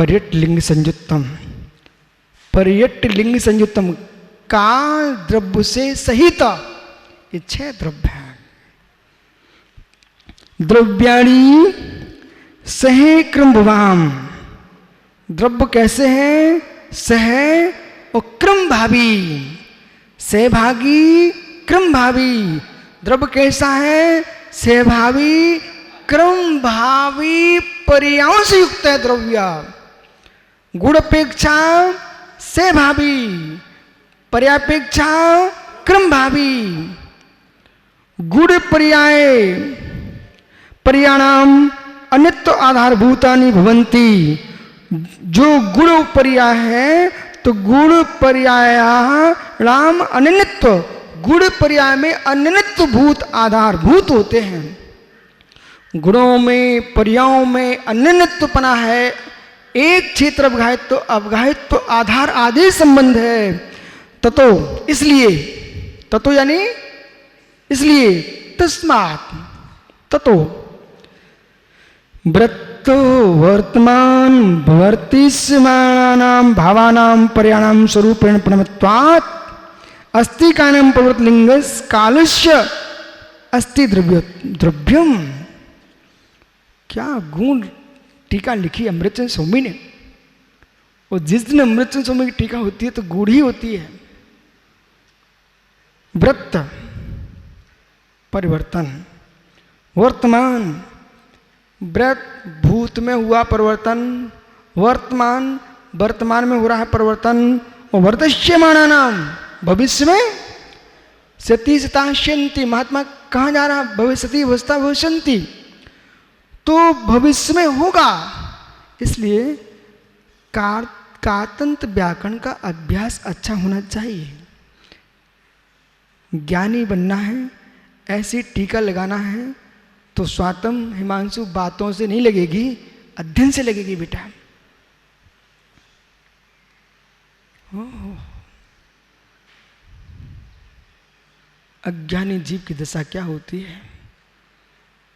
पर्यट लिंग संयुक्तम, पर्यट लिंग संयुक्तम, काल द्रव्य से सहित ये 6 द्रव्य हैं। द्रव्याणी सहे क्रमभवाम, द्रव्य कैसे हैं? सह और क्रम भावी, सहभागी क्रम भावी। द्रव्य कैसा है? सहभावी क्रम भावी पर्यायों से युक्त है द्रव्य। गुण अपेक्षा सहभावी, पर्यापेक्षा क्रम भावी। गुण पर्याय पर्याणाम अनित्य आधारभूतानि भवन्ति। जो गुण पर्याय है तो गुण पर्यायाणाम अनित्य, गुण पर्याय में अनित्य भूत आधारभूत होते हैं। गुणों में पर्यायों में अनित्यपना है। एक क्षेत्र अवगाहित तो आधार आदि संबंध है। ततो इसलिए, ततो यानी इसलिए, तस्मात् ततो वृत्तो वर्तमान वर्तिष्यमाणानां भावानां पर्याणां स्वरूपेण प्रणमत्वात् अस्ति कानं प्रवृत्तलिंगस् कालस्य अस्ति द्रव्यम। क्या गुण टीका लिखी अमृतचंद्र स्वामी ने। और जिस दिन अमृतचंद्र स्वामी की टीका होती है तो गुड़ ही होती है। वृत्त परिवर्तन, वर्तमान व्रत भूत में हुआ परिवर्तन, वर्तमान वर्तमान में हो रहा है परिवर्तन, और वर्तष्यमाणा नाम भविष्य में सती सताश्यंती। महात्मा कहाँ जा रहा? भविष्यति भविष्यता भविष्यंती, तो भविष्य में होगा। इसलिए कातंत्र व्याकरण का अभ्यास अच्छा होना चाहिए। ज्ञानी बनना है, ऐसी टीका लगाना है तो स्वातम हिमांशु बातों से नहीं लगेगी, अध्ययन से लगेगी बेटा। अज्ञानी जीव की दशा क्या होती है?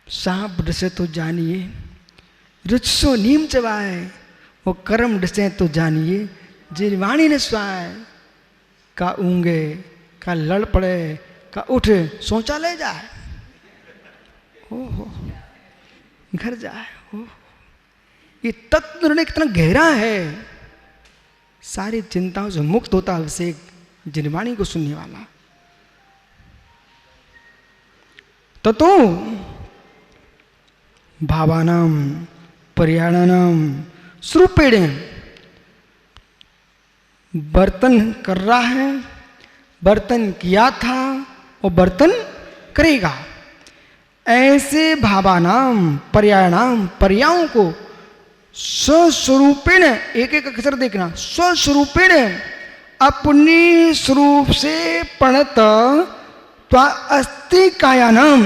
सांप डसे तो जानिए, रुचसो नीम चबाए, वो कर्म डसे तो जानिए, जिनवाणी न स्वाए। का ऊँगे, का लड़ पड़े, का उठ शौचालय जाए, ओहो घर जाए। ओह, ये तत्व निर्णय कितना गहरा है। सारी चिंताओं से मुक्त होता अभिषेक, जिनवाणी को सुनने वाला। ततो भावानाम पर्याणानाम स्वरूपेण, बर्तन कर रहा है, बर्तन किया था और बर्तन करेगा। ऐसे भावानाम पर्याणाम पर्यायों को स्वस्वरूपेण, एक एक अक्षर देखना, स्वस्वरूपेण अपनी स्वरूप से प्रणत अस्ति कायानाम,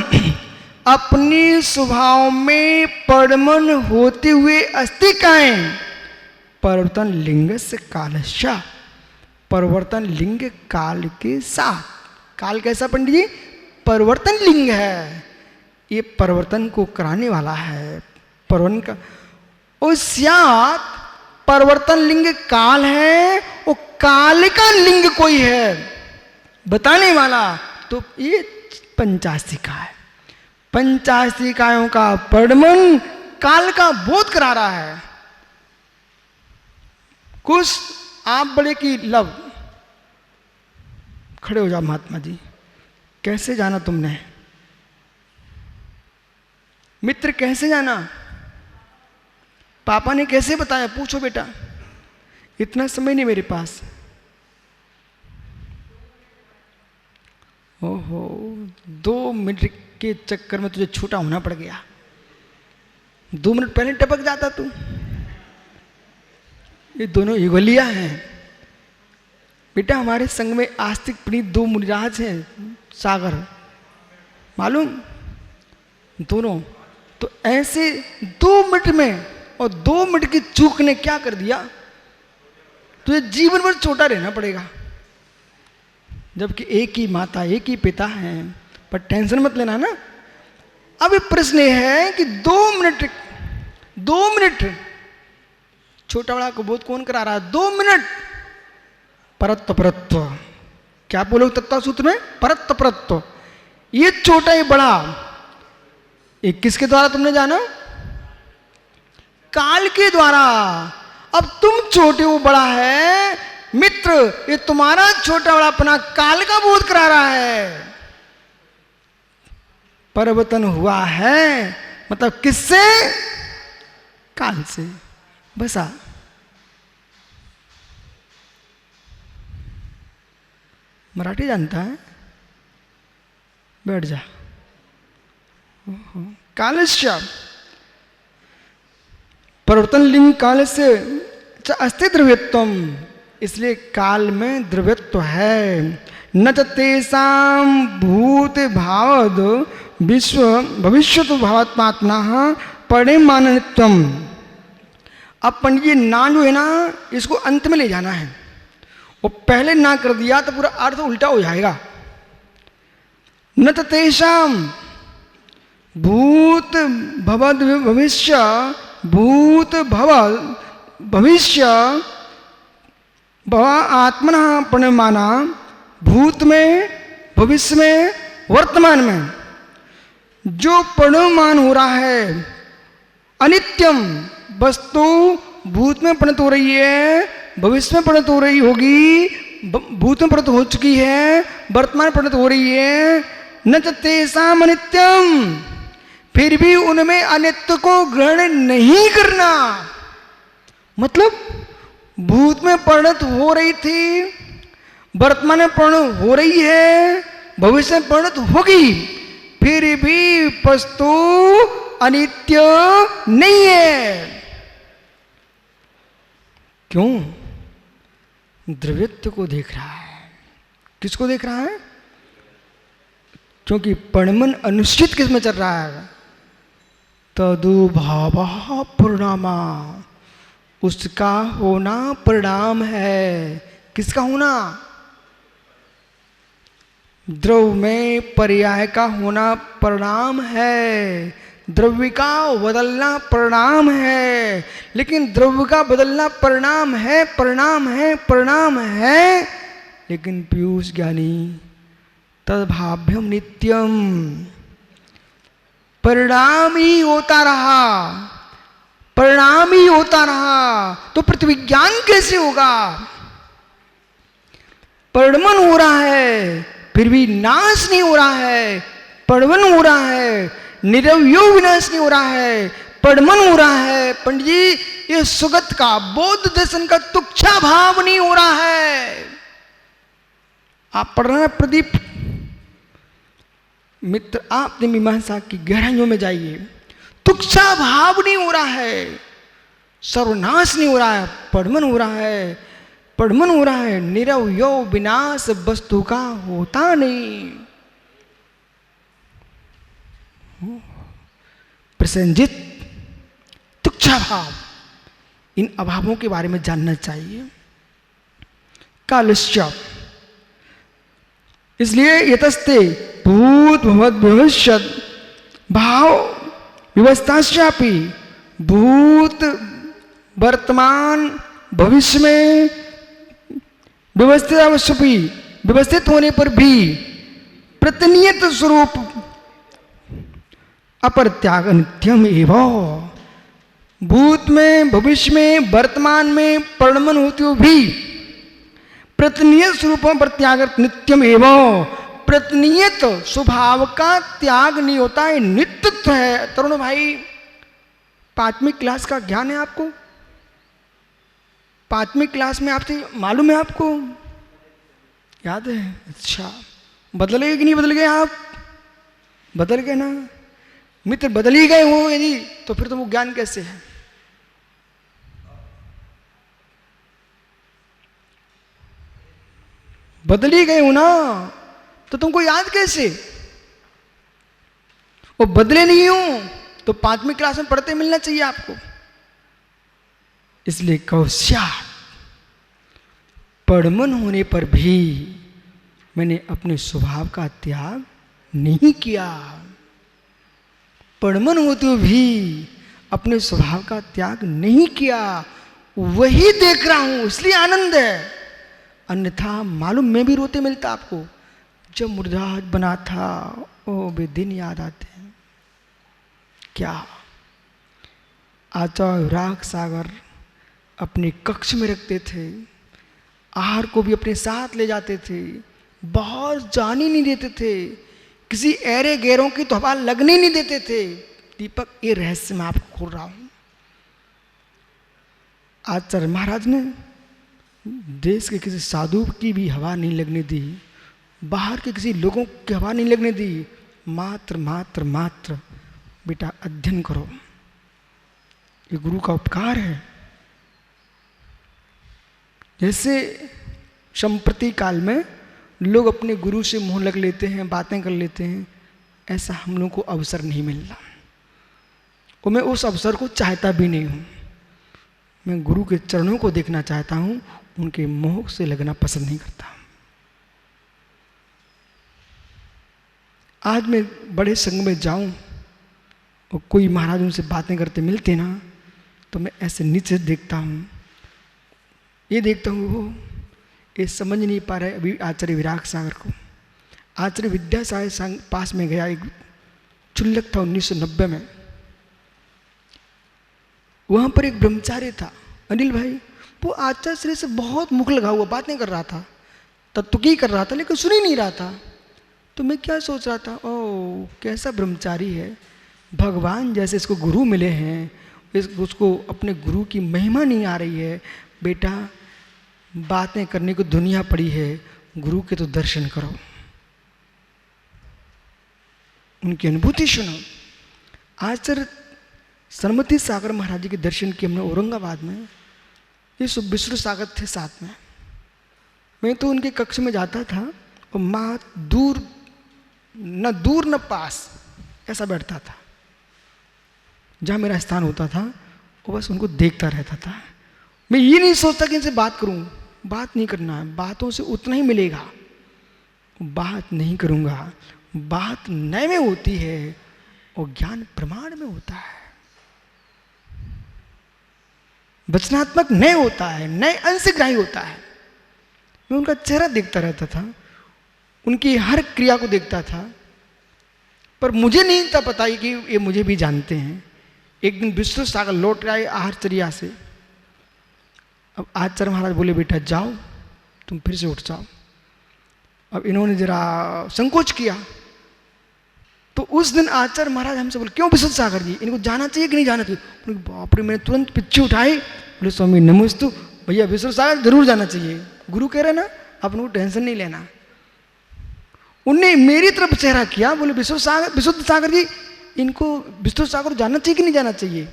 अपनी स्वभाव में परमन होते हुए अस्ति कायं परिवर्तन लिंग से कालस्या, परिवर्तन लिंग काल के साथ। काल कैसा पंडित जी? परिवर्तन लिंग है, ये परिवर्तन को कराने वाला है। परिवर्तन का उस्यात परिवर्तन लिंग काल है, वो काल का लिंग कोई है बताने वाला, तो ये पंचास्तिका है। पंचास्तिकायों का परिणमन काल का बोध करा रहा है। कुछ आप बड़े की लव, खड़े हो जाओ महात्मा जी। कैसे जाना तुमने? मित्र कैसे जाना? पापा ने कैसे बताया? पूछो बेटा, इतना समय नहीं मेरे पास। ओहो, 2 मिनट के चक्कर में तुझे छोटा होना पड़ गया। 2 मिनट पहले टपक जाता तू। ये दोनों युगलिया हैं बेटा। हमारे संग में आस्तिक प्रणीत 2 मुनिराज हैं, सागर, मालूम? दोनों तो ऐसे 2 मिनट में, और 2 मिनट की चूक ने क्या कर दिया? तुझे जीवन भर छोटा रहना पड़ेगा। जबकि एक ही माता एक ही पिता हैं, पर टेंशन मत लेना ना। अब प्रश्न है कि 2 मिनट छोटा बड़ा को बोध कौन करा रहा है? 2 मिनट। परत्व परत्व, क्या बोलो तत्व सूत्र में? परत्व परत्व। ये छोटा ये बड़ा, ये किसके द्वारा तुमने जाना? काल के द्वारा। अब तुम छोटे वो बड़ा है, मित्र ये तुम्हारा छोटा बड़ा अपना काल का बोध करा रहा है। परिवर्तन हुआ है मतलब किससे? काल से। बसा मराठी जानता है? बैठ जा। कालस्य परिवर्तन लिंग काल से अस्ति द्रव्यत्वम, इसलिए काल में द्रव्यत्व है। न तेषां भूत भावद विश्व भविष्यत भावात्मात्मना परिमाणनित्वम। अब पंडित जी ना जो है ना, इसको अंत में ले जाना है। वो पहले ना कर दिया तो पूरा अर्थ उल्टा हो जाएगा। न तेषां भूत भवद भविष्य भूत भव भविष्य भवा आत्मना परिमाणा, भूत में, भविष्य में, वर्तमान में जो परिमाण हो रहा है अनित्यम वस्तु भूत में परिणत हो रही है, भविष्य में परिणत हो रही होगी, भूत में परिणत हो चुकी है, वर्तमान में परिणत हो रही है। न तेषाम अनित्यम, फिर भी उनमें अनित्य को ग्रहण नहीं करना। मतलब भूत में परिणत हो रही थी, वर्तमान में परिणत हो रही है, भविष्य में परिणत होगी, फिर भी वस्तु अनित्य नहीं है। क्यों? द्रव्यत्व को देख रहा है। किसको देख रहा है? क्योंकि परिणमन अनुचित किस में चल रहा है? तदुभाव परिणामा, उसका होना परिणाम है। किसका होना? द्रव्य में पर्याय का होना परिणाम है, द्रव्य का बदलना परिणाम है। लेकिन द्रव्य का बदलना परिणाम है, परिणाम है, परिणाम है, लेकिन पीयूष ज्ञानी तद्भाव्यम नित्यम, परिणाम ही होता रहा, परिणाम ही होता रहा। तो प्रतिविज्ञान कैसे होगा? परिणमन हो रहा है फिर भी नाश नहीं हो रहा है, परिणमन हो रहा है, निरवयो विनाश नहीं हो रहा है, परिणमन हो रहा है। पंडित जी ये सुगत का बौद्ध दर्शन का तुच्छा भाव नहीं हो रहा है। आप पढ़ रहे हैं प्रदीप मित्र, आपने मीमांसा की गहराइयों में जाइए। तुच्छा भाव नहीं हो रहा है, सर्वनाश नहीं हो रहा है, परिणमन हो रहा है, परिणमन हो रहा है। निरवयो विनाश वस्तु का होता नहीं। प्रसंजित तुच्छा भाव, इन अभावों के बारे में जानना चाहिए। कालस्य, इसलिए यतस्ते भूत भवद भविष्यत भाव व्यवस्थाश्चापि, भूत वर्तमान भविष्य में व्यवस्थित अवश्य व्यवस्थित होने पर भी प्रतिनियत स्वरूप अपरित्याग नित्यम एवं, भूत में, भविष्य में, वर्तमान में परिणमन होते हुए भी प्रतिनियत स्वरूपों पर त्याग नित्यम एवं, प्रतिनियत स्वभाव का त्याग नहीं होता है, नित्यत्व है। तरुण भाई, 5वीं क्लास का ज्ञान है आपको? 5वीं क्लास में आपसे मालूम है आपको? याद है? अच्छा, बदल गए कि नहीं बदल गए? आप बदल गए ना मित्र, बदल ही गए हो यदि, तो फिर तो वो ज्ञान कैसे है? बदल ही गए हो ना, तो तुमको याद कैसे? वो बदले नहीं हो तो 5वीं क्लास में पढ़ते मिलना चाहिए आपको। इसलिए कौश्या, परिणमन होने पर भी मैंने अपने स्वभाव का त्याग नहीं किया। परिणमन होते हुए भी अपने स्वभाव का त्याग नहीं किया। वही देख रहा हूं इसलिए आनंद है, अन्यथा मालूम मैं भी रोते मिलता आपको। जब मुर्दाज बना था ओ वे दिन याद आते हैं। क्या आचार्य विराग सागर अपने कक्ष में रखते थे, आहार को भी अपने साथ ले जाते थे, बाहर जाने नहीं देते थे, किसी ऐरे गैरों की तो हवा लगने नहीं देते थे। दीपक, ये रहस्य मैं आपको खोल रहा हूं। आचार्य महाराज ने देश के किसी साधु की भी हवा नहीं लगने दी, बाहर के किसी लोगों की हवा नहीं लगने दी। मात्र मात्र मात्र बेटा अध्ययन करो, ये गुरु का उपकार है। जैसे संप्रति काल में लोग अपने गुरु से मुंह लग लेते हैं, बातें कर लेते हैं, ऐसा हम लोगों को अवसर नहीं मिल रहा, और मैं उस अवसर को चाहता भी नहीं हूं। मैं गुरु के चरणों को देखना चाहता हूं, उनके मोह से लगना पसंद नहीं करता। आज मैं बड़े संघ में जाऊं और कोई महाराज उनसे बातें करते मिलते ना, तो मैं ऐसे नीचे देखता हूं, ये देखता हूं वो ये समझ नहीं पा रहे अभी आचार्य विराग सागर को। आचार्य विद्यासागर पास में गया, एक चुल्लक था 1990 में, वहां पर एक ब्रह्मचारी था अनिल भाई, वो आचार्य श्री से बहुत मुख लगा हुआ बातें कर रहा था, तत्व की कर रहा था, लेकिन सुन ही नहीं रहा था। तो मैं क्या सोच रहा था, ओ कैसा ब्रह्मचारी है, भगवान जैसे इसको गुरु मिले हैं, उसको अपने गुरु की महिमा नहीं आ रही है। बेटा बातें करने को दुनिया पड़ी है, गुरु के तो दर्शन करो, उनकी अनुभूति सुनो। आचार्य सरमती सागर महाराज जी के दर्शन किए हमने औरंगाबाद में, ये सब विष्णु सागर थे साथ में। मैं तो उनके कक्ष में जाता था और माँ दूर न पास ऐसा बैठता था, जहाँ मेरा स्थान होता था वो बस उनको देखता रहता था। मैं ये नहीं सोचता कि इनसे बात करूं, बात नहीं करना है, बातों से उतना ही मिलेगा, बात नहीं करूंगा। बात नए में होती है और ज्ञान प्रमाण में होता है। वचनात्मक नए होता है, नए अंशग्राही होता है। मैं उनका चेहरा देखता रहता था, उनकी हर क्रिया को देखता था, पर मुझे नहीं था पता कि ये मुझे भी जानते हैं। एक दिन विष्णु सागर लौट आए आहारचर्या से। अब आचार्य महाराज बोले बेटा जाओ, तुम फिर से उठ जाओ। अब इन्होंने जरा संकोच किया, तो उस दिन आचार्य महाराज हमसे बोले क्यों विष्णु सागर जी, इनको जाना चाहिए कि नहीं जाना चाहिए? बोले बाप रे, मैंने तुरंत पिच्छे उठाई, बोले स्वामी नमोस्तु, भैया विष्णु सागर जरूर जाना चाहिए, गुरु कह रहे ना, अपन को टेंशन नहीं लेना। उनने मेरी तरफ चेहरा किया, बोले विष्णु सागर जी, इनको विष्णु सागर जाना चाहिए कि नहीं जाना चाहिए?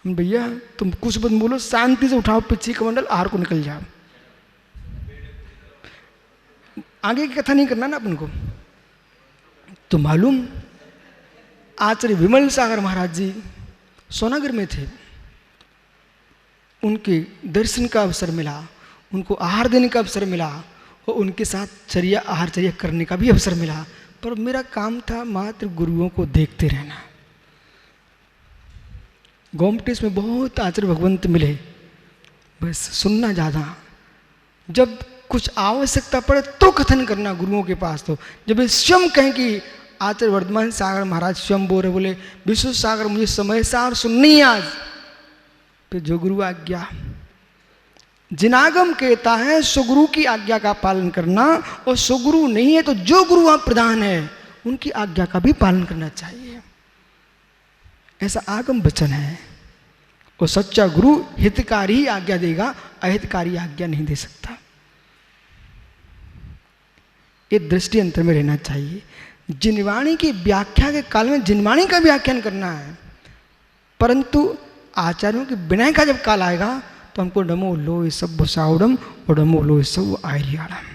भैया तुम कुछ मत बोलो, शांति से उठाओ पिछी कमंडल, आहार को निकल जाओ, आगे की कथा नहीं करना ना अपन को। तो मालूम आचार्य विमल सागर महाराज जी सोनागर में थे, उनके दर्शन का अवसर मिला, उनको आहार देने का अवसर मिला और उनके साथ चर्या आहारचर्या करने का भी अवसर मिला। पर मेरा काम था मात्र गुरुओं को देखते रहना। गोमटेश में बहुत आचार्य भगवंत मिले, बस सुनना ज़्यादा। जब कुछ आवश्यकता पड़े तो कथन करना गुरुओं के पास। तो जब वे स्वयं कहें कि आचार्य वर्धमान सागर महाराज स्वयं बोल रहे, बोले विष्णु सागर मुझे समय सार सुननी है आज, फिर जो गुरु आज्ञा, जिनागम कहता है सुगुरु की आज्ञा का पालन करना, और सुगुरु नहीं है तो जो गुरु वहां प्रधान है उनकी आज्ञा का भी पालन करना चाहिए, ऐसा आगम वचन है। और सच्चा गुरु हितकारी ही आज्ञा देगा, अहितकारी आज्ञा नहीं दे सकता। ये दृष्टि अंतर में रहना चाहिए। जिनवाणी की व्याख्या के काल में जिनवाणी का व्याख्यान करना है, परंतु आचार्यों के विनय का जब काल आएगा तो हमको डमो लो सब भूषाउडम और डमो लो सब आयरियाड़म,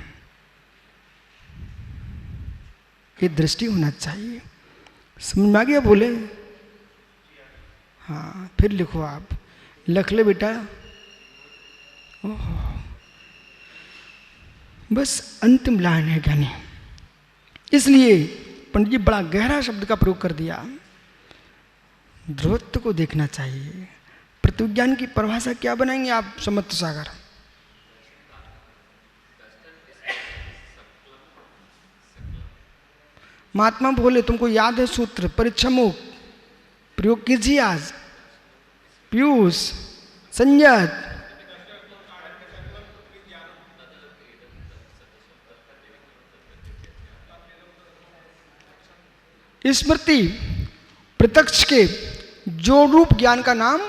ये दृष्टि होना चाहिए। समझ में आ गया? बोले हाँ, फिर लिखो आप, लिख ले बेटा। बस अंतिम लाइन है ज्ञानी, इसलिए पंडित जी बड़ा गहरा शब्द का प्रयोग कर दिया। ध्रुवत्व को देखना चाहिए, पृथ्वी की परिभाषा क्या बनाएंगे आप समर्थ सागर? महात्मा बोले तुमको याद है सूत्र, परिच्छमुख प्रयोग कीजिए आज। पीयूष, संजत, स्मृति प्रत्यक्ष के जो रूप ज्ञान का नाम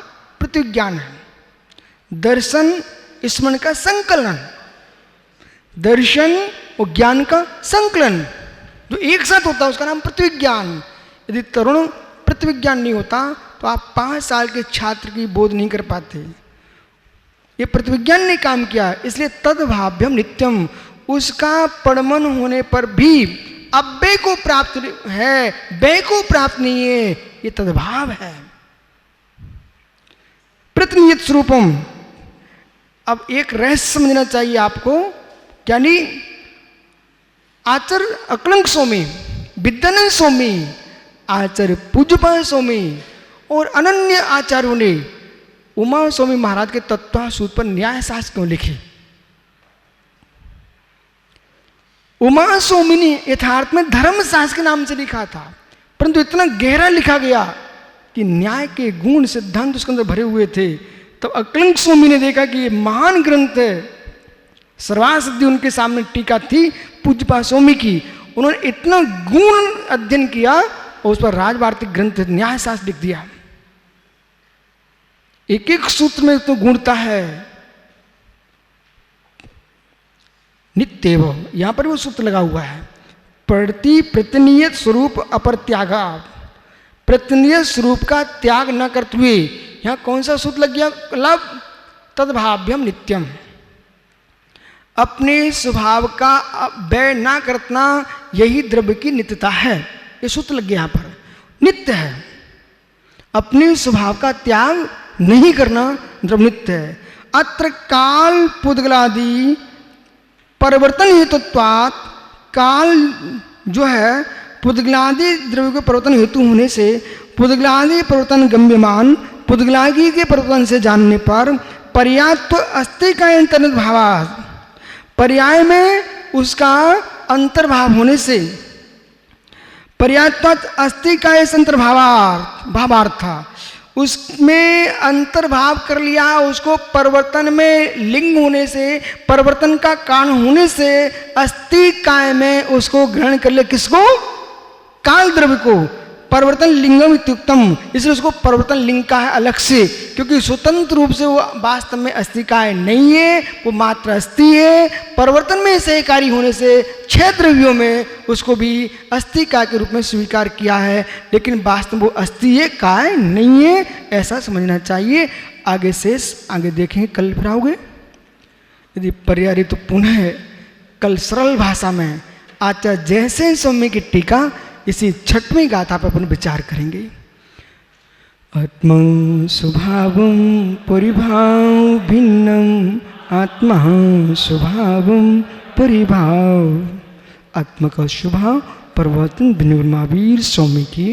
पृथ्वीज्ञान है। दर्शन स्मरण का संकलन, दर्शन और ज्ञान का संकलन जो एक साथ होता है उसका नाम पृथ्वीज्ञान। यदि तरुण पृथ्वीज्ञान नहीं होता तो आप 5 साल के छात्र की बोध नहीं कर पाते। ये पृथ्वीज्ञान ने काम किया, इसलिए तद्भाव्यम नित्यम, उसका परमन होने पर भी अव्यय को प्राप्त है, व्यय को प्राप्त नहीं है, ये तद्भाव है। प्रतिनियत स्वरूपम। अब एक रहस्य समझना चाहिए आपको, यानी आचार्य अकलंक स्वामी, विद्यानंद स्वामी, आचार्य पूज्यपाद स्वामी और अनन्य आचार्यों ने उमा स्वामी महाराज के तत्वासूत्र पर न्याय शास्त्र क्यों लिखे? उमा स्वामी ने यथार्थ में धर्मशास्त्र के नाम से लिखा था, परंतु इतना गहरा लिखा गया कि न्याय के गुण सिद्धांत उसके अंदर भरे हुए थे। तब अकलंक स्वामी ने देखा कि ये महान ग्रंथ है, सर्वासिद्धि उनके सामने टीका थी पूज्यपाद स्वामी की, उन्होंने इतना गुण अध्ययन किया और उस पर राजवार्तिक ग्रंथ न्याय शास्त्र लिख दिया। एक एक सूत्र में तो गुणता है। नित्येव, यहां पर वो सूत्र लगा हुआ है, प्रति प्रतिनियत स्वरूप अपरत्यागा, प्रतिनियत स्वरूप का त्याग न करते हुए। यहां कौन सा सूत्र लग गया? लब तद्भाव्यम नित्यम, अपने स्वभाव का व्यय ना करना यही द्रव्य की नित्यता है। ये सूत्र लग गया यहां पर, नित्य है, अपने स्वभाव का त्याग नहीं करना द्रव्य नित्य है। अत्र काल पुद्गलादि परिवर्तन हेतुत्वात्, काल जो है पुद्गलादि द्रव्य के परिवर्तन हेतु होने से पुद्गलादि परिवर्तन गम्यमान, पुद्गलादि के परिवर्तन से जानने पर पर्यायत्व अस्ति का अंतर्भाव, पर्याय में उसका अंतर्भाव होने से पर्यायत्व अस्ति का भावार्थ, उसमें अंतर्भाव कर लिया, उसको परिवर्तन में लिंग होने से, परिवर्तन का कारण होने से अस्ति काय में उसको ग्रहण कर लिया। किसको? काल द्रव्य को। परिवर्तन लिंगम इत्युक्तम, इसलिए उसको परिवर्तन लिंग का है अलग से, क्योंकि स्वतंत्र रूप से वो वास्तव में अस्तिकाय नहीं है, वो मात्र अस्थि है। परिवर्तन में सहकारी होने से 6 द्रव्यों में उसको भी अस्तिकाय के रूप में स्वीकार किया है, लेकिन वास्तव में वो अस्थिय काय नहीं है, ऐसा समझना चाहिए। आगे शेष आगे देखेंगे, कल फिर आओगे। यदि पर्याय तो पुनः कल सरल भाषा में आचार्य जयसेन स्वामी की टीका इसी 6वीं गाथा पर अपन विचार करेंगे। आत्मा स्वभावं परिभाव भिन्नम, आत्मा स्वभावं परिभाव, आत्मा का स्वभाव परिवर्तन भिन्न। महावीर स्वामी की